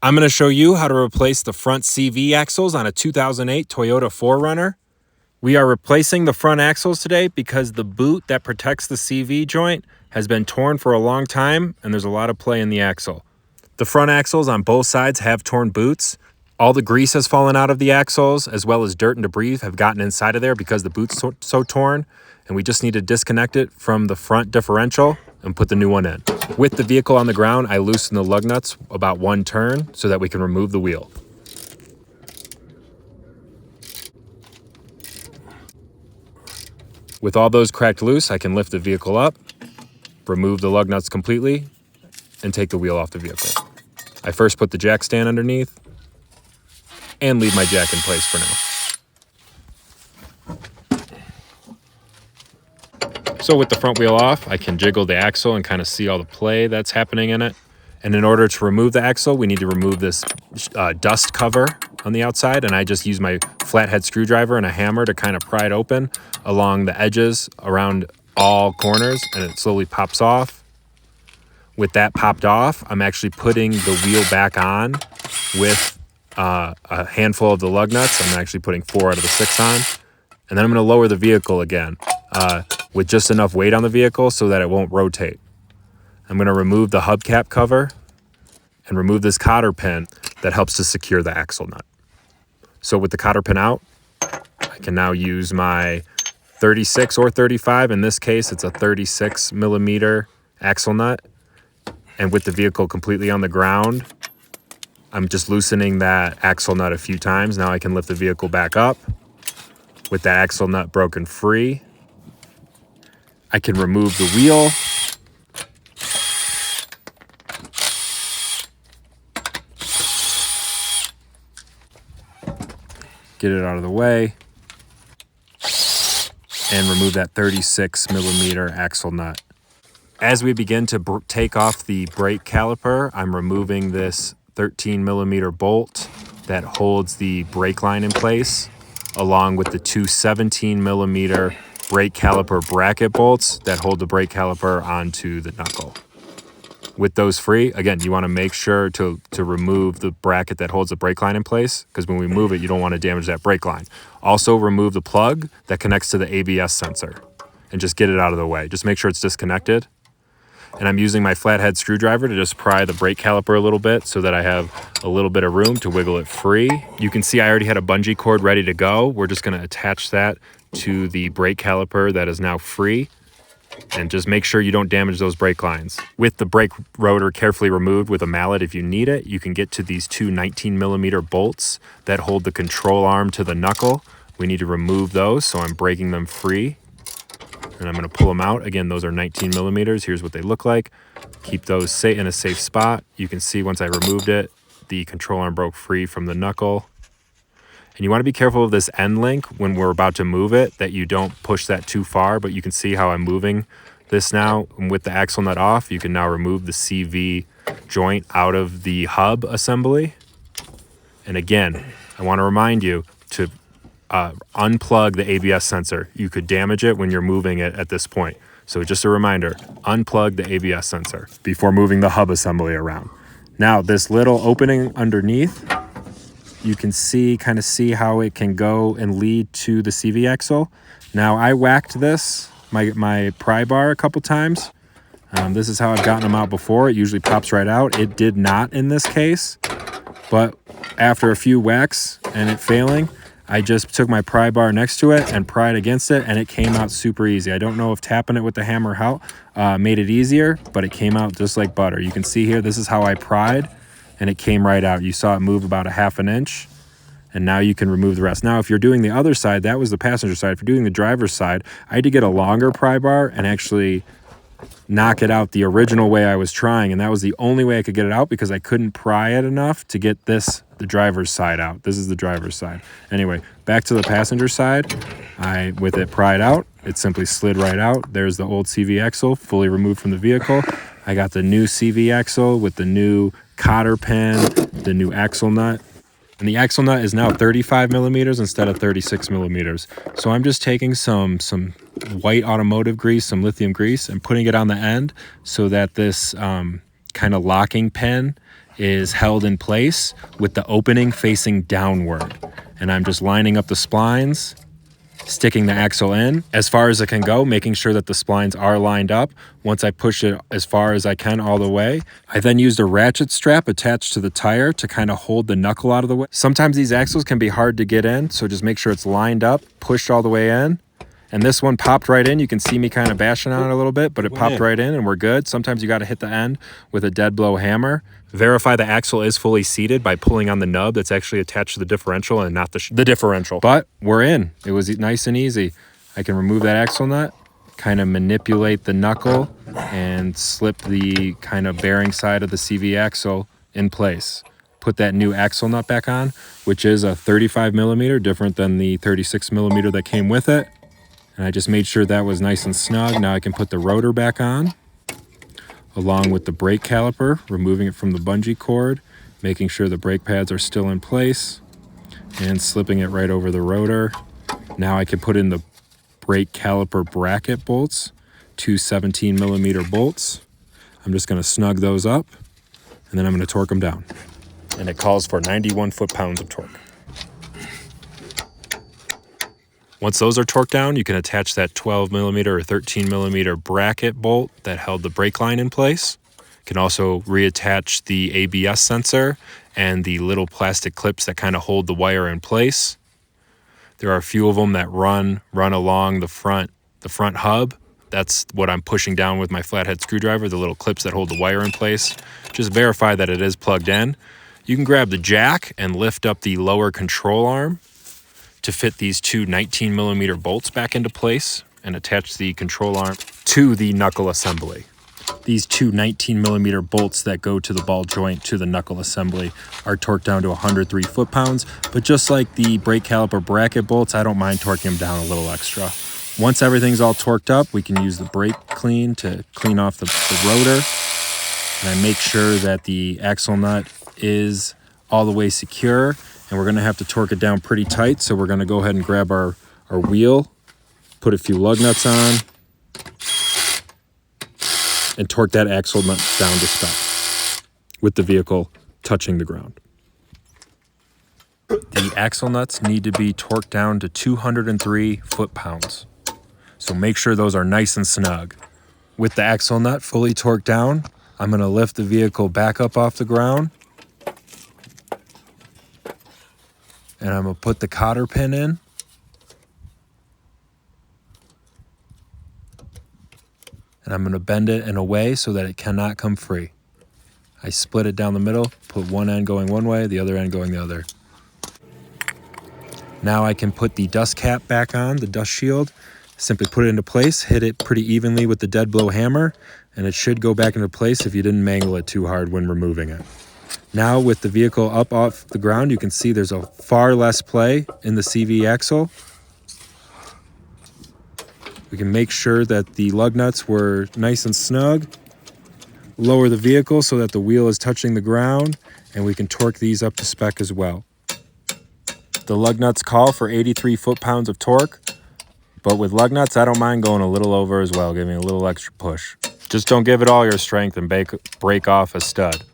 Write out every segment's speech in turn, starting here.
I'm going to show you how to replace the front CV axles on a 2008 Toyota 4Runner. We are replacing the front axles today because the boot that protects the CV joint has been torn for a long time and there's a lot of play in the axle. The front axles on both sides have torn boots. All the grease has fallen out of the axles, as well as dirt and debris have gotten inside of there because the boot's so torn, and we just need to disconnect it from the front differential and put the new one in. With the vehicle on the ground, I loosen the lug nuts about one turn so that we can remove the wheel. With all those cracked loose, I can lift the vehicle up, remove the lug nuts completely, and take the wheel off the vehicle. I first put the jack stand underneath and leave my jack in place for now. So with the front wheel off, I can jiggle the axle and kind of see all the play that's happening in it. And in order to remove the axle, we need to remove this dust cover on the outside. And I just use my flathead screwdriver and a hammer to kind of pry it open along the edges around all corners, and it slowly pops off. With that popped off, I'm actually putting the wheel back on with a handful of the lug nuts. I'm actually putting 4 out of the 6 on. And then I'm going to lower the vehicle again with just enough weight on the vehicle so that it won't rotate. I'm going to remove the hubcap cover and remove this cotter pin that helps to secure the axle nut. So with the cotter pin out, I can now use my 36 or 35. In this case, it's a 36 millimeter axle nut. And with the vehicle completely on the ground, I'm just loosening that axle nut a few times. Now I can lift the vehicle back up. With that axle nut broken free, I can remove the wheel. Get it out of the way. And remove that 36 millimeter axle nut. As we begin to take off the brake caliper, I'm removing this 13 millimeter bolt that holds the brake line in place, along with the two 17 millimeter brake caliper bracket bolts that hold the brake caliper onto the knuckle. With those free, again, you want to make sure to remove the bracket that holds the brake line in place, because when we move it, you don't want to damage that brake line. Also remove the plug that connects to the ABS sensor and just get it out of the way. Just make sure it's disconnected. And I'm using my flathead screwdriver to just pry the brake caliper a little bit so that I have a little bit of room to wiggle it free. You can see I already had a bungee cord ready to go. We're just going to attach that to the brake caliper that is now free. And just make sure you don't damage those brake lines. With the brake rotor carefully removed with a mallet if you need it, you can get to these two 19 millimeter bolts that hold the control arm to the knuckle. We need to remove those, so I'm breaking them free. And I'm going to pull them out. Again, those are 19 millimeters. Here's what they look like. Keep those in a safe spot. You can see once I removed it, the control arm broke free from the knuckle. And you want to be careful of this end link when we're about to move it, that you don't push that too far. But you can see how I'm moving this now. And with the axle nut off, you can now remove the CV joint out of the hub assembly. And again, I want to remind you to unplug the ABS sensor. You could damage it when you're moving it at this point. So just a reminder, unplug the ABS sensor before moving the hub assembly around. Now this little opening underneath, you can kind of see how it can go and lead to the CV axle. Now I whacked this, my pry bar a couple times. This is how I've gotten them out before. It usually pops right out. It did not in this case, but after a few whacks and it failing, I just took my pry bar next to it and pried against it, and it came out super easy. I don't know if tapping it with the hammer made it easier, but it came out just like butter. You can see here, this is how I pried, and it came right out. You saw it move about a ½ inch, and now you can remove the rest. Now, if you're doing the other side, that was the passenger side. If you're doing the driver's side, I had to get a longer pry bar and actually knock it out the original way I was trying, and that was the only way I could get it out because I couldn't pry it enough to get the driver's side out. This is the driver's side. Anyway, back to the passenger side. With it pried out, it simply slid right out. There's the old CV axle fully removed from the vehicle. I got the new CV axle with the new cotter pin, the new axle nut. And the axle nut is now 35 millimeters instead of 36 millimeters. So I'm just taking some white automotive grease, some lithium grease, and putting it on the end so that this kind of locking pin is held in place with the opening facing downward. And I'm just lining up the splines, sticking the axle in as far as it can go, making sure that the splines are lined up. Once I push it as far as I can all the way, I then used a ratchet strap attached to the tire to kind of hold the knuckle out of the way. Sometimes these axles can be hard to get in, so just make sure it's lined up, pushed all the way in. And this one popped right in. You can see me kind of bashing on it a little bit, but it popped right in and we're good. Sometimes you got to hit the end with a dead blow hammer. Verify the axle is fully seated by pulling on the nub that's actually attached to the differential and not the differential. But we're in. It was nice and easy. I can remove that axle nut, kind of manipulate the knuckle, and slip the kind of bearing side of the CV axle in place. Put that new axle nut back on, which is a 35 millimeter, different than the 36 millimeter that came with it. And I just made sure that was nice and snug. Now I can put the rotor back on, along with the brake caliper, removing it from the bungee cord, making sure the brake pads are still in place, and slipping it right over the rotor. Now I can put in the brake caliper bracket bolts, two 17 millimeter bolts. I'm just gonna snug those up, and then I'm gonna torque them down. And it calls for 91 foot-pounds of torque. Once those are torqued down, you can attach that 12 millimeter or 13 millimeter bracket bolt that held the brake line in place. You can also reattach the ABS sensor and the little plastic clips that kind of hold the wire in place. There are a few of them that run along the front hub. That's what I'm pushing down with my flathead screwdriver, the little clips that hold the wire in place. Just verify that it is plugged in. You can grab the jack and lift up the lower control arm to fit these two 19 millimeter bolts back into place and attach the control arm to the knuckle assembly. These two 19 millimeter bolts that go to the ball joint to the knuckle assembly are torqued down to 103 foot-pounds, but just like the brake caliper bracket bolts, I don't mind torquing them down a little extra. Once everything's all torqued up, we can use the brake clean to clean off the rotor. And I make sure that the axle nut is all the way secure. And we're gonna have to torque it down pretty tight, so we're gonna go ahead and grab our wheel, put a few lug nuts on, and torque that axle nut down to spec with the vehicle touching the ground. The axle nuts need to be torqued down to 203 foot-pounds. So make sure those are nice and snug. With the axle nut fully torqued down, I'm gonna lift the vehicle back up off the ground, and I'm gonna put the cotter pin in. And I'm gonna bend it in a way so that it cannot come free. I split it down the middle, put one end going one way, the other end going the other. Now I can put the dust cap back on, the dust shield. Simply put it into place, hit it pretty evenly with the dead blow hammer, and it should go back into place if you didn't mangle it too hard when removing it. Now with the vehicle up off the ground, you can see there's a far less play in the CV axle. We can make sure that the lug nuts were nice and snug. Lower the vehicle so that the wheel is touching the ground, and we can torque these up to spec as well. The lug nuts call for 83 foot-pounds of torque, but with lug nuts, I don't mind going a little over as well, giving a little extra push. Just don't give it all your strength and break off a stud.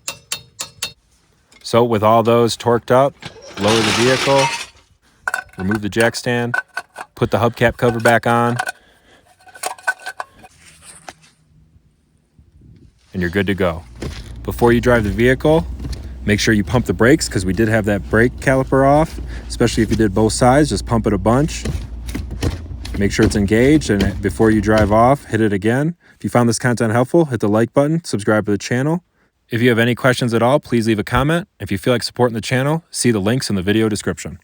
So with all those torqued up, lower the vehicle, remove the jack stand, put the hubcap cover back on, and you're good to go. Before you drive the vehicle, make sure you pump the brakes, because we did have that brake caliper off, especially if you did both sides. Just pump it a bunch. Make sure it's engaged, and before you drive off, hit it again. If you found this content helpful, hit the like button, subscribe to the channel. If you have any questions at all, please leave a comment. If you feel like supporting the channel, see the links in the video description.